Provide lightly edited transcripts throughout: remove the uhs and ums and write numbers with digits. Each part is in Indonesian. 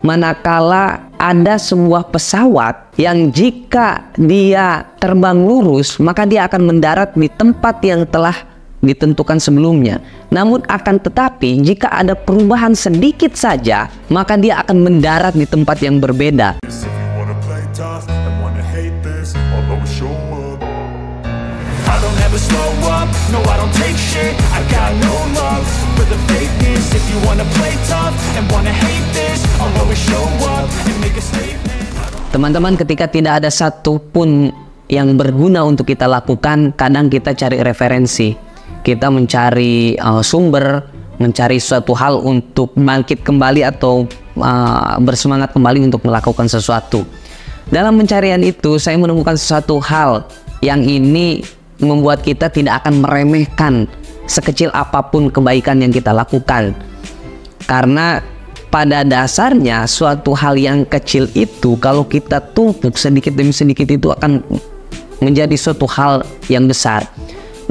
Manakala ada sebuah pesawat yang jika dia terbang lurus, maka dia akan mendarat di tempat yang telah ditentukan sebelumnya. Namun akan tetapi jika ada perubahan sedikit saja, maka dia akan mendarat di tempat yang berbeda. Teman-teman, ketika tidak ada satupun yang berguna untuk kita lakukan, kadang kita cari referensi, kita mencari sumber, mencari suatu hal untuk bangkit kembali atau bersemangat kembali untuk melakukan sesuatu. Dalam pencarian itu, saya menemukan sesuatu hal yang ini membuat kita tidak akan meremehkan sekecil apapun kebaikan yang kita lakukan. Karena pada dasarnya suatu hal yang kecil itu kalau kita tumpuk sedikit demi sedikit itu akan menjadi suatu hal yang besar.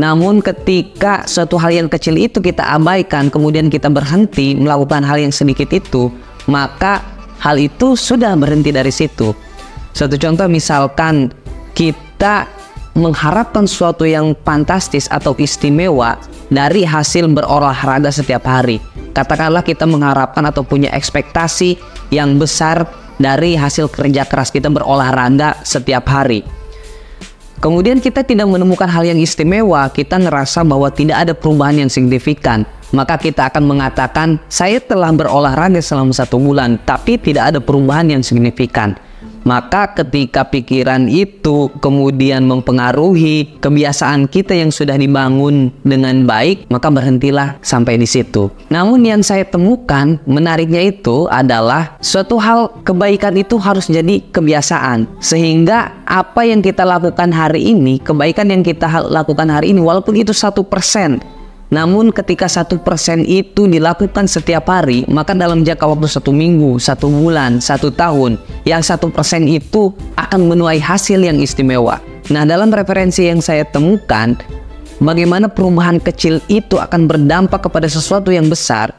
Namun ketika suatu hal yang kecil itu kita abaikan, kemudian kita berhenti melakukan hal yang sedikit itu, maka hal itu sudah berhenti dari situ. Suatu contoh, misalkan kita mengharapkan sesuatu yang fantastis atau istimewa dari hasil berolahraga setiap hari. Katakanlah kita mengharapkan atau punya ekspektasi yang besar dari hasil kerja keras kita berolahraga setiap hari. Kemudian kita tidak menemukan hal yang istimewa, kita ngerasa bahwa tidak ada perubahan yang signifikan. Maka kita akan mengatakan, saya telah berolahraga selama 1 bulan, tapi tidak ada perubahan yang signifikan. Maka ketika pikiran itu kemudian mempengaruhi kebiasaan kita yang sudah dibangun dengan baik, maka berhentilah sampai di situ. Namun yang saya temukan menariknya itu adalah suatu hal kebaikan itu harus jadi kebiasaan. Sehingga apa yang kita lakukan hari ini, kebaikan yang kita lakukan hari ini, walaupun itu 1%, namun ketika 1% itu dilakukan setiap hari, maka dalam jangka waktu 1 minggu, 1 bulan, 1 tahun, yang 1% itu akan menuai hasil yang istimewa. Nah, dalam referensi yang saya temukan, bagaimana perubahan kecil itu akan berdampak kepada sesuatu yang besar.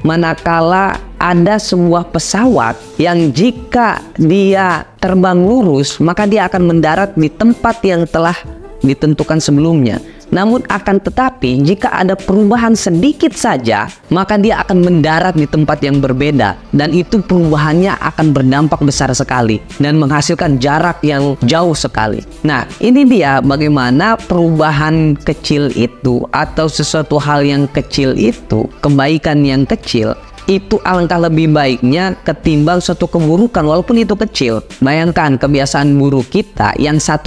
Manakala ada sebuah pesawat yang jika dia terbang lurus, maka dia akan mendarat di tempat yang telah ditentukan sebelumnya. Namun akan tetapi jika ada perubahan sedikit saja, maka dia akan mendarat di tempat yang berbeda, dan itu perubahannya akan berdampak besar sekali dan menghasilkan jarak yang jauh sekali. Nah, ini dia bagaimana perubahan kecil itu atau sesuatu hal yang kecil itu, kebaikan yang kecil itu alangkah lebih baiknya ketimbang suatu keburukan walaupun itu kecil. Bayangkan kebiasaan buruk kita yang 1%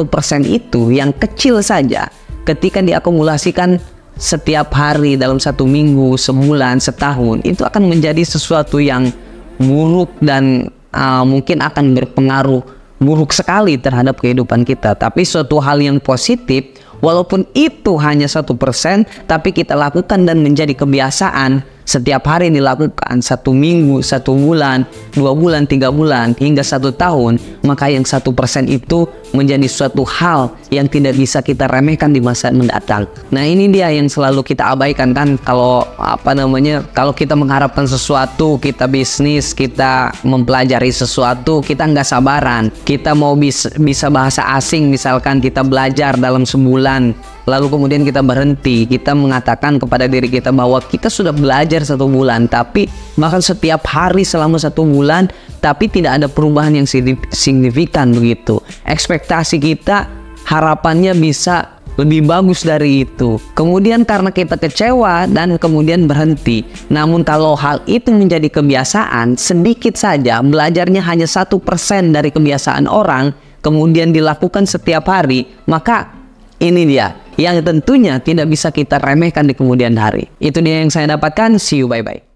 itu, yang kecil saja, ketika diakumulasikan setiap hari dalam 1 minggu, sebulan, setahun, itu akan menjadi sesuatu yang buruk dan mungkin akan berpengaruh buruk sekali terhadap kehidupan kita. Tapi suatu hal yang positif, walaupun itu hanya 1%, tapi kita lakukan dan menjadi kebiasaan, setiap hari dilakukan 1 minggu, 1 bulan, 2 bulan, 3 bulan, hingga 1 tahun, maka yang 1% itu menjadi suatu hal yang tidak bisa kita remehkan di masa mendatang. Nah, ini dia yang selalu kita abaikan kan, kalau kalau kita mengharapkan sesuatu, kita bisnis, kita mempelajari sesuatu, kita nggak sabaran, kita mau bisa bahasa asing, misalkan kita belajar dalam sebulan, lalu kemudian kita berhenti, kita mengatakan kepada diri kita bahwa kita sudah belajar 1 bulan, tapi bahkan setiap hari selama 1 bulan, tapi tidak ada perubahan yang signifikan begitu. Ekspektasi kita, harapannya bisa lebih bagus dari itu. Kemudian karena kita kecewa dan kemudian berhenti. Namun kalau hal itu menjadi kebiasaan, sedikit saja, belajarnya hanya 1% dari kebiasaan orang, kemudian dilakukan setiap hari, maka ini dia yang tentunya tidak bisa kita remehkan di kemudian hari. Itu dia yang saya dapatkan. See you, bye-bye.